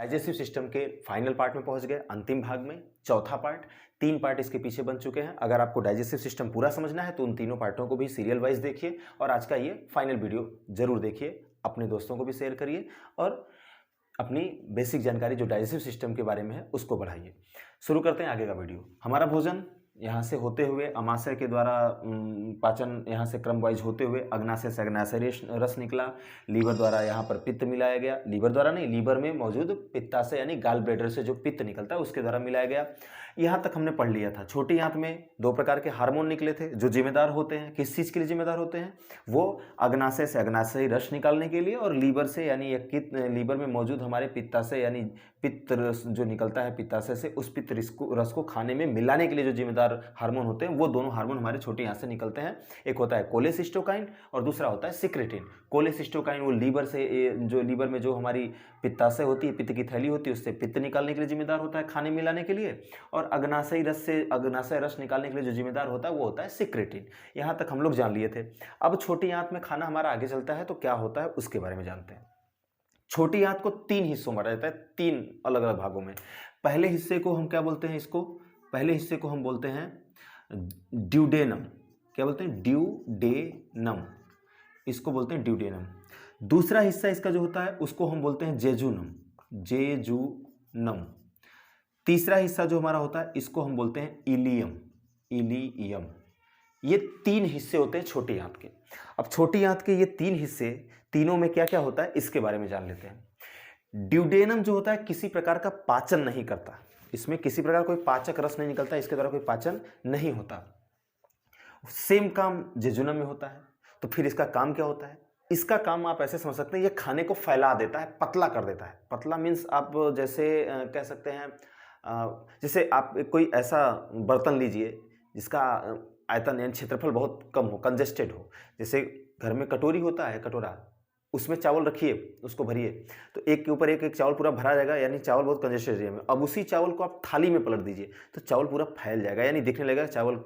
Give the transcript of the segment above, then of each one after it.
Digestive system के final part में पहुंच गए, अंतिम भाग में चौथा पार्ट। 3 पार्ट इसके पीछे बन चुके हैं। अगर आपको डाइजेस्टिव सिस्टम पूरा समझना है तो उन तीनों पार्टों को भी सीरियल वाइज देखिए और आज का ये फाइनल वीडियो जरूर देखिए, अपने दोस्तों को भी शेयर करिए और अपनी बेसिक जानकारी जो डाइजेस्टिव सिस्टम के बारे में है उसको बढ़ाइए। शुरू करते हैं आगे का वीडियो। हमारा भोजन यहाँ से होते हुए अमाशय के द्वारा पाचन यहाँ से क्रम वाइज होते हुए अग्नाशय से अग्नाशय रस निकला, लीवर द्वारा यहाँ पर पित्त मिलाया गया, लीवर द्वारा नहीं, लीवर में मौजूद पित्ताशय यानी गाल ब्लैडर से जो पित्त निकलता है उसके द्वारा मिलाया गया। यहाँ तक हमने पढ़ लिया था। छोटी आंत में 2 प्रकार के हार्मोन निकले थे जो जिम्मेदार होते हैं, किस चीज़ के लिए जिम्मेदार होते हैं, वो अग्नाशय से अग्नाशय रस निकालने के लिए और लीवर से यानी लीवर में मौजूद हमारे पित्ताशय यानी पित्त रस जो निकलता है पित्ताशय से, उस पित्त रस को खाने में मिलाने के लिए जो जिम्मेदार हार्मोन होते हैं वो दोनों हार्मोन हमारे छोटी आंत से निकलते हैं। एक होता है कोलेसिस्टोकाइन और दूसरा होता है सिक्रेटिन। कोलेसिस्टोकाइन वो लीवर से जो लीवर में जो हमारी पित्ताशय होती है, पित्त की थैली होती है, उससे पित्त निकालने के लिए जिम्मेदार होता है खाने मिलाने के लिए, और अग्नाशय रस से अग्नाशय रस निकालने के लिए जो जिम्मेदार होता है वो होता है सिक्रेटिन। यहाँ तक हम लोग जान लिए थे। अब छोटी आंत में खाना हमारा आगे चलता है तो क्या होता है उसके बारे में जानते हैं। छोटी आंत को 3 हिस्सों में बांटा जाता है, 3 अलग अलग भागों में। पहले हिस्से को हम क्या बोलते हैं, इसको पहले हिस्से को हम बोलते हैं ड्यूडेनम। क्या बोलते हैं? ड्यूडेनम, इसको बोलते हैं ड्यूडेनम। दूसरा हिस्सा इसका जो होता है उसको हम बोलते हैं जेजुनम, जेजुनम। तीसरा हिस्सा जो हमारा होता है इसको हम बोलते हैं इलियम, इलियम। ये 3 हिस्से होते हैं छोटी आंत के। अब छोटी आंत के ये 3 हिस्से, तीनों में क्या क्या होता है इसके बारे में जान लेते हैं। ड्यूडेनम जो होता है किसी प्रकार का पाचन नहीं करता, इसमें किसी प्रकार कोई पाचक रस नहीं निकलता, इसके द्वारा कोई पाचन नहीं होता। सेम काम जेजुनम में होता है। तो फिर इसका काम क्या होता है? इसका काम आप ऐसे समझ सकते हैं, ये खाने को फैला देता है, पतला कर देता है। पतला मीन्स आप जैसे कह सकते हैं, जैसे आप कोई ऐसा बर्तन लीजिए जिसका आयतन यानी क्षेत्रफल बहुत कम हो, कंजेस्टेड हो। जैसे घर में कटोरी होता है, कटोरा, उसमें चावल रखिए, उसको भरिए, तो एक के ऊपर एक एक चावल पूरा भरा जाएगा, यानी चावल बहुत कंजेस्टेड एरिया में। अब उसी चावल को आप थाली में पलट दीजिए तो चावल पूरा फैल जाएगा, यानी दिखने लगेगा चावल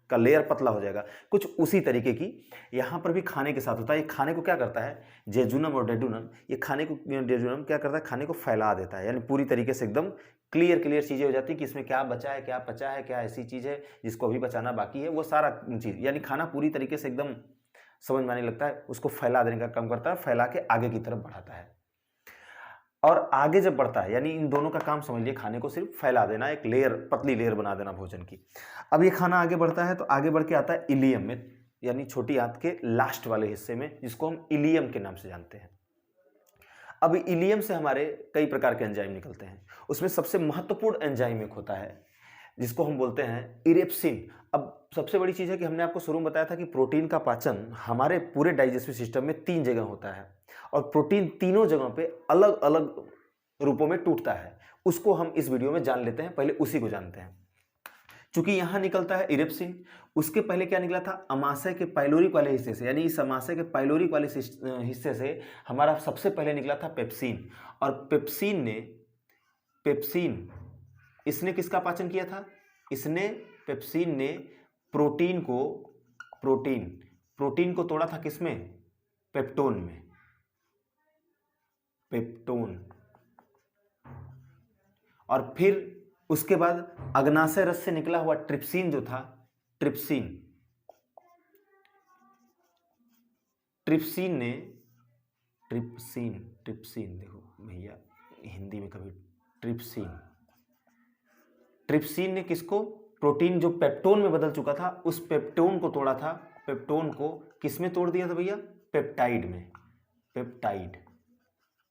का लेयर पतला हो जाएगा। कुछ उसी तरीके की यहाँ पर भी खाने के साथ होता है। ये खाने को क्या करता है, जेजुनम और डेडुनम, ये खाने को, डेडुनम क्या करता है, खाने को फैला देता है, यानी पूरी तरीके से एकदम क्लियर चीज़ें हो जाती है कि इसमें क्या बचा है, क्या पचा है, क्या ऐसी चीज़ है जिसको अभी बचाना बाकी है, वो सारा चीज़, यानी खाना पूरी तरीके से एकदम समझ में आने लगता है, उसको फैला देने का काम करता है, फैला के आगे की तरफ बढ़ाता है। और आगे जब बढ़ता है, यानी इन दोनों का काम समझ लिए, खाने को सिर्फ फैला देना, एक लेयर, पतली लेयर बना देना भोजन की। अब ये खाना आगे बढ़ता है तो आगे बढ़ के आता है इलियम में, यानी छोटी आंत के लास्ट वाले हिस्से में, जिसको हम इलियम के नाम से जानते हैं। अब इलियम से हमारे कई प्रकार के एंजाइम निकलते हैं। उसमें सबसे महत्वपूर्ण एंजाइम एक होता है जिसको हम बोलते हैं इरेप्सिन। अब सबसे बड़ी चीज़ है कि हमने आपको शुरू में बताया था कि प्रोटीन का पाचन हमारे पूरे डाइजेस्टिव सिस्टम में 3 जगह होता है और प्रोटीन तीनों जगहों पे अलग अलग रूपों में टूटता है। उसको हम इस वीडियो में जान लेते हैं, पहले उसी को जानते हैं। चूंकि यहाँ निकलता है इरेप्सिन, उसके पहले क्या निकला था, अमाशय के पाइलोरिक वाले हिस्से से, यानी इस अमाशय के पाइलोरिक वाले हिस्से से हमारा सबसे पहले निकला था पेप्सिन। और पेप्सिन इसने किसका पाचन किया था? पेप्सिन ने प्रोटीन को तोड़ा था किसमें? पेप्टोन में, पेप्टोन। और फिर उसके बाद अग्नाशय रस से निकला हुआ ट्रिप्सिन जो था, ट्रिप्सिन देखो भैया, हिंदी में कभी ट्रिप्सिन ने किसको, प्रोटीन जो पेप्टोन में बदल चुका था, उस पेप्टोन को तोड़ा था। पेप्टोन को किस में तोड़ दिया था भैया? पेप्टाइड में, पेप्टाइड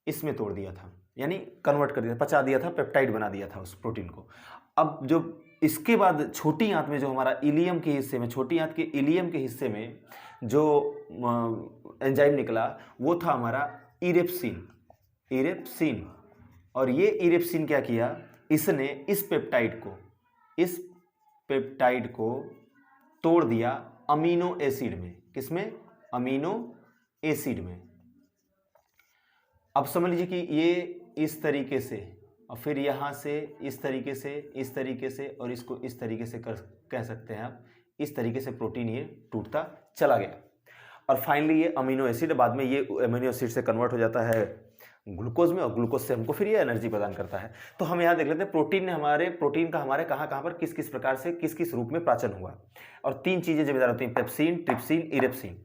इसमें तोड़ दिया था, यानी कन्वर्ट कर दिया, पचा दिया था, पेप्टाइड बना दिया था उस प्रोटीन को। अब जो इसके बाद छोटी आंत में जो हमारा इलियम के हिस्से में, छोटी आंत के इलियम के हिस्से में जो एंजाइम निकला वो था हमारा इरेप्सिन। और ये इरेप्सिन क्या किया, इसने इस पेप्टाइड को तोड़ दिया अमीनो एसिड में। किसमें? अमीनो एसिड में। अब समझ लीजिए कि ये इस तरीके से, और फिर यहाँ से इस तरीके से और इसको इस तरीके से कह सकते हैं आप, इस तरीके से प्रोटीन ये टूटता चला गया। और फाइनली ये अमीनो एसिड, बाद में ये अमीनो एसिड से कन्वर्ट हो जाता है ग्लूकोज में, और ग्लूकोज से हमको फिर ये एनर्जी प्रदान करता है। तो हम यहाँ देख लेते हैं प्रोटीन का हमारे कहाँ कहाँ पर किस किस प्रकार से किस किस रूप में पाचन हुआ। और 3 चीज़ें जिम्मेदार होती हैं, पेप्सिन, ट्रिप्सिन, इरेप्सिन।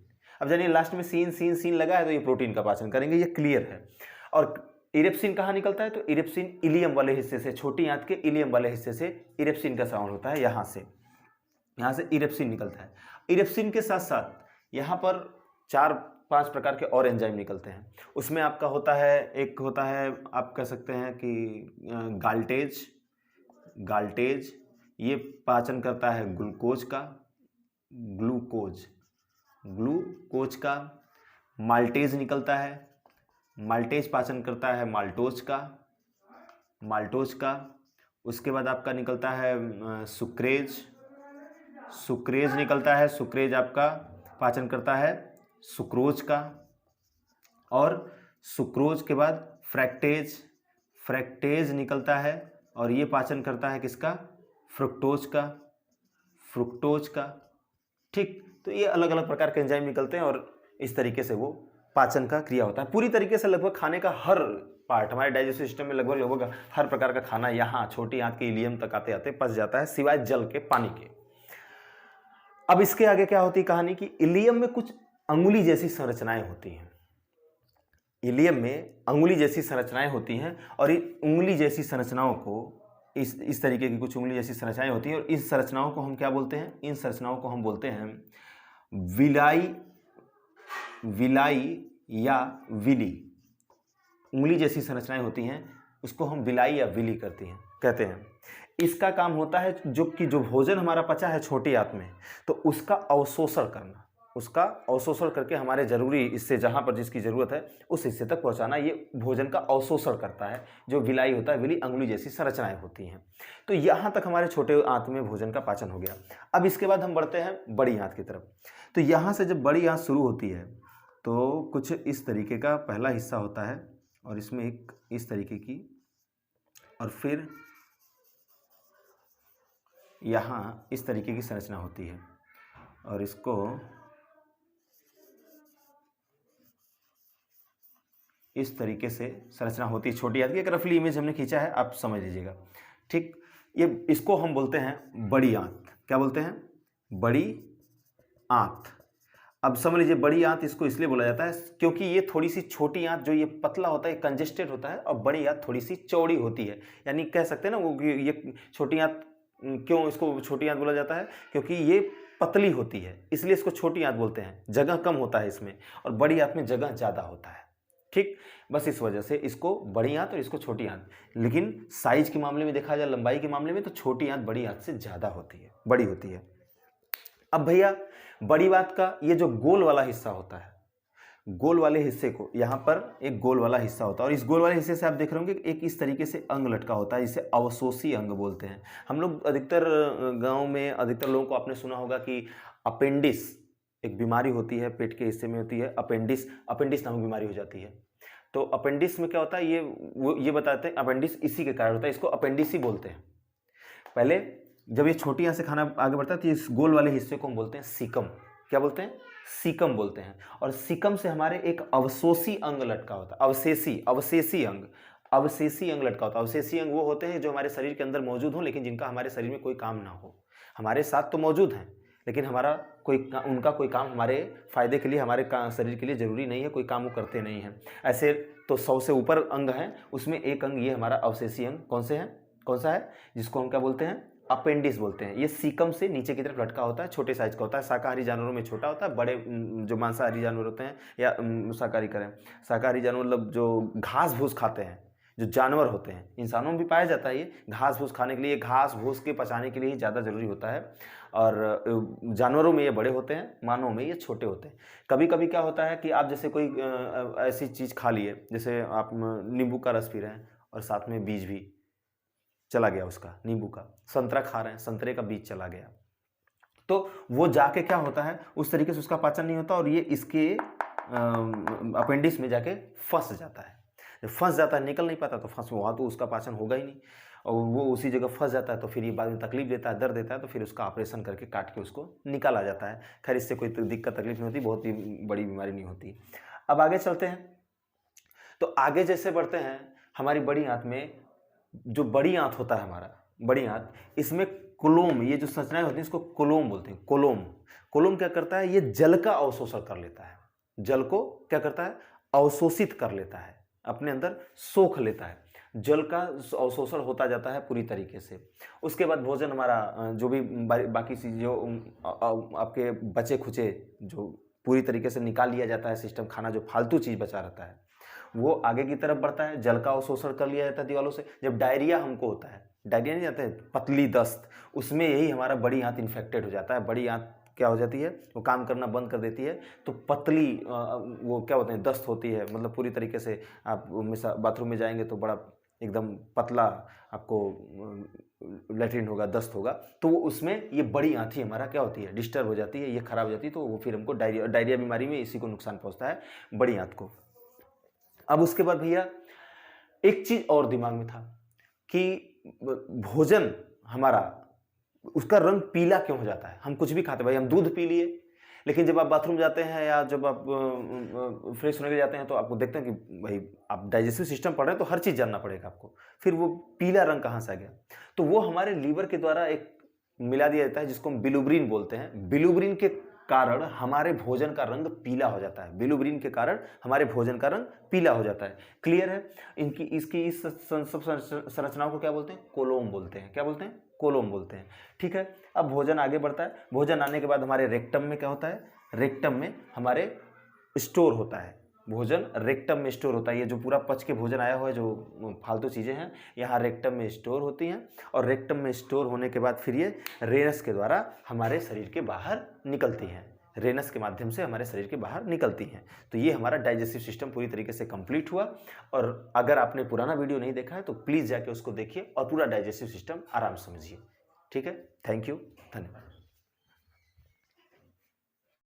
अब जानिए लास्ट में सीन लगा है तो ये प्रोटीन का पाचन करेंगे, ये क्लियर है। और इरेप्सिन कहाँ निकलता है, तो इरेप्सिन इलियम वाले हिस्से से, छोटी आंत के इलियम वाले हिस्से से इरेप्सिन का स्राव होता है। यहाँ से इरेप्सिन निकलता है। इरेप्सिन के साथ साथ यहाँ पर 4-5 प्रकार के और एंजाइम निकलते हैं। उसमें आपका होता है, एक होता है आप कह सकते हैं कि गाल्टेज, ये पाचन करता है ग्लूकोज का। माल्टेज निकलता है, माल्टेज पाचन करता है माल्टोज का। उसके बाद आपका निकलता है सुक्रेज निकलता है, सुक्रेज आपका पाचन करता है सुक्रोज का। और सुक्रोज के बाद फ्रैक्टेज निकलता है, और ये पाचन करता है किसका, फ्रुक्टोज का। ठीक, तो ये अलग अलग प्रकार के एंजाइम निकलते हैं और इस तरीके से वो पाचन का क्रिया होता है। पूरी तरीके से लगभग खाने का हर पार्ट, हमारे डाइजेस्टिव सिस्टम में लगभग हर प्रकार का खाना यहाँ छोटी आंत के इलियम तक आते आते पच जाता है, सिवाय जल के, पानी के। अब इसके आगे क्या होती है कहानी की, इलियम में कुछ अंगुली जैसी संरचनाएं होती हैं। इलियम में अंगुली जैसी संरचनाएं होती हैं, और इन उंगली जैसी संरचनाओं को, इस तरीके की कुछ उंगली जैसी संरचनाएं होती हैं, और इस संरचनाओं को हम क्या बोलते हैं, इन संरचनाओं को हम बोलते हैं विलाई या विली। उंगली जैसी संरचनाएं होती हैं, उसको हम विलाई या विली कहते हैं। इसका काम होता है जो भोजन हमारा पचा है छोटी आंत में, तो उसका अवशोषण करके हमारे जरूरी हिस्से, जहाँ पर जिसकी ज़रूरत है उस हिस्से तक पहुँचाना, ये भोजन का अवशोषण करता है। जो विलाई होता है, विली अंगुली जैसी संरचनाएं होती हैं। तो यहाँ तक हमारे छोटे आंत में भोजन का पाचन हो गया। अब इसके बाद हम बढ़ते हैं बड़ी आंत की तरफ। तो यहाँ से जब बड़ी आंत शुरू होती है तो कुछ इस तरीके का पहला हिस्सा होता है, और इसमें एक इस तरीके की, और फिर यहाँ इस तरीके की संरचना होती है, और इसको इस तरीके से संरचना होती है छोटी आंत की। एक रफली इमेज हमने खींचा है, आप समझ लीजिएगा। ठीक, इसको हम बोलते हैं बड़ी आंत। क्या बोलते हैं, बड़ी आंत। अब समझ लीजिए, बड़ी आंत इसको इसलिए बोला जाता है क्योंकि ये थोड़ी सी छोटी आंत, जो ये पतला होता है, कंजेस्टेड होता है, और बड़ी आंत थोड़ी सी चौड़ी होती है। यानी कह सकते हैं ना, वो ये छोटी आंत, क्यों इसको छोटी आंत बोला जाता है, क्योंकि ये पतली होती है, इसलिए इसको छोटी आंत बोलते हैं। जगह कम होता है इसमें, और बड़ी आंत में जगह ज़्यादा होता है। ठीक, बस इस वजह से इसको बड़ी आंत और इसको छोटी आंत। लेकिन साइज के मामले में देखा जाए, लंबाई के मामले में, तो छोटी आंत बड़ी आंत से ज़्यादा होती है, बड़ी होती है। अब भैया, बड़ी आंत का ये जो गोल वाला हिस्सा होता है, गोल वाले हिस्से को, यहाँ पर एक गोल वाला हिस्सा होता है, और इस गोल वाले हिस्से से आप देख रहे होंगे एक इस तरीके से अंग लटका होता है, जिसे अवशोषी अंग बोलते हैं। हम लोग अधिकतर गाँव में अधिकतर लोगों को आपने सुना होगा कि अपेंडिस एक बीमारी होती है, पेट के हिस्से में होती है, अपेंडिस नामक बीमारी हो जाती है। तो अपेंडिस में क्या होता है, ये बताते हैं, अपेंडिस इसी के कारण होता है, इसको अपेंडिस ही बोलते हैं। पहले जब ये छोटी आंत से खाना आगे बढ़ता है तो इस गोल वाले हिस्से को हम बोलते हैं सीकम। क्या बोलते हैं, सीकम बोलते हैं। और सीकम से हमारे एक अवशोषी अंग लटका होता है, अवशेषी अंग लटका होता है। अवशेषी अंग वो होते हैं जो हमारे शरीर के अंदर मौजूद हो, लेकिन जिनका हमारे शरीर में कोई काम ना हो। हमारे साथ तो मौजूद हैं, लेकिन उनका कोई काम हमारे फायदे के लिए, हमारे शरीर के लिए जरूरी नहीं है, कोई काम वो करते नहीं हैं। ऐसे तो 100 से ऊपर अंग हैं, उसमें एक अंग ये हमारा अवशेषी अंग कौन सा है, जिसको हम क्या बोलते हैं, अपेंडिस बोलते हैं। ये सीकम से नीचे की तरफ लटका होता है, छोटे साइज का होता है। शाकाहारी जानवरों में छोटा होता है, बड़े जो मांसाहारी जानवर होते हैं, या शाकाहारी जानवर मतलब जो घास भूस खाते हैं, जो जानवर होते हैं, इंसानों में भी पाया जाता है। ये घास भूस खाने के लिए, घास भूस के पचाने के लिए ही ज़्यादा ज़रूरी होता है। और जानवरों में ये बड़े होते हैं, मानव में ये छोटे होते हैं। कभी कभी क्या होता है कि आप जैसे कोई ऐसी चीज़ खा लिए, जैसे आप नींबू का रस पी रहे हैं और साथ में बीज भी चला गया उसका, नींबू का। संतरा खा रहे हैं, संतरे का बीज चला गया, तो वो जाके क्या होता है, उस तरीके से उसका पाचन नहीं होता, और ये इसके अपेंडिक्स में जाके फंस जाता है। जब फंस जाता है, निकल नहीं पाता, तो फंस हुआ तो उसका पाचन होगा ही नहीं, और वो उसी जगह फंस जाता है। तो फिर ये बाद में तकलीफ देता है, दर्द देता है, तो फिर उसका ऑपरेशन करके काट के उसको निकाला जाता है। खैर, इससे कोई दिक्कत तकलीफ नहीं होती, बहुत ही बड़ी बीमारी नहीं होती। अब आगे चलते हैं। तो आगे जैसे बढ़ते हैं, हमारी बड़ी आंत में जो बड़ी आंत होता है, हमारा बड़ी आंत, इसमें कोलोम, ये जो संरचनाएं होती हैं इसको कोलोम बोलते हैं। कोलोम, कोलोम क्या करता है, ये जल का अवशोषण कर लेता है, जल को क्या करता है, अवशोषित कर लेता है, अपने अंदर सोख लेता है, जल का अवशोषण होता जाता है पूरी तरीके से। उसके बाद भोजन हमारा जो भी बाकी चीज जो आपके बचे खुचे जो पूरी तरीके से निकाल लिया जाता है सिस्टम, खाना जो फालतू चीज बचा रहता है वो आगे की तरफ बढ़ता है, जल का अवशोषण कर लिया जाता है दीवारों से। जब डायरिया हमको होता है, डायरिया नहीं जाता है, पतली दस्त, उसमें यही हमारा बड़ी आंत इन्फेक्टेड हो जाता है, बड़ी आंत क्या हो जाती है, वो काम करना बंद कर देती है, तो पतली वो क्या होते हैं, दस्त होती है, मतलब पूरी तरीके से आप बाथरूम में जाएंगे तो बड़ा एकदम पतला आपको लेटरिन होगा, दस्त होगा, तो वो उसमें ये बड़ी आंत हमारा क्या होती है, डिस्टर्ब हो जाती है, ये खराब हो जाती है, तो वो फिर हमको डायरिया बीमारी में इसी को नुकसान पहुंचता है, बड़ी आंत को। अब उसके बाद भैया एक चीज और दिमाग में था कि भोजन हमारा, उसका रंग पीला क्यों हो जाता है, हम कुछ भी खाते, भाई हम दूध पी लिए, लेकिन जब आप बाथरूम जाते हैं या जब आप फ्रेश होने के लिए जाते हैं तो आपको देखते हैं कि भाई आप डाइजेस्टिव सिस्टम पढ़ रहे हैं तो हर चीज़ जानना पड़ेगा आपको, फिर वो पीला रंग कहाँ से आ गया, तो वो हमारे लीवर के द्वारा एक मिला दिया जाता है जिसको हम बिलुब्रिन बोलते हैं। बिलुब्रिन के कारण हमारे भोजन का रंग पीला हो जाता है, बिलुब्रिन के कारण हमारे भोजन का रंग पीला हो जाता है। क्लियर है? इसकी इस संरचनाओं को क्या बोलते हैं, कोलोम बोलते हैं। क्या बोलते हैं? कोलोम बोलते हैं। ठीक है, अब भोजन आगे बढ़ता है। भोजन आने के बाद हमारे रेक्टम में क्या होता है, रेक्टम में हमारे स्टोर होता है, भोजन रेक्टम में स्टोर होता है। ये जो पूरा पच के भोजन आया हुआ है, जो फालतू चीज़ें हैं, यहाँ रेक्टम में स्टोर होती हैं, और रेक्टम में स्टोर होने के बाद फिर ये रेनस के द्वारा हमारे शरीर के बाहर निकलती हैं, रेनस के माध्यम से हमारे शरीर के बाहर निकलती हैं। तो ये हमारा डाइजेस्टिव सिस्टम पूरी तरीके से कंप्लीट हुआ। और अगर आपने पुराना वीडियो नहीं देखा है तो प्लीज़ जाके उसको देखिए और पूरा डाइजेस्टिव सिस्टम आराम से समझिए। ठीक है, थैंक यू, धन्यवाद।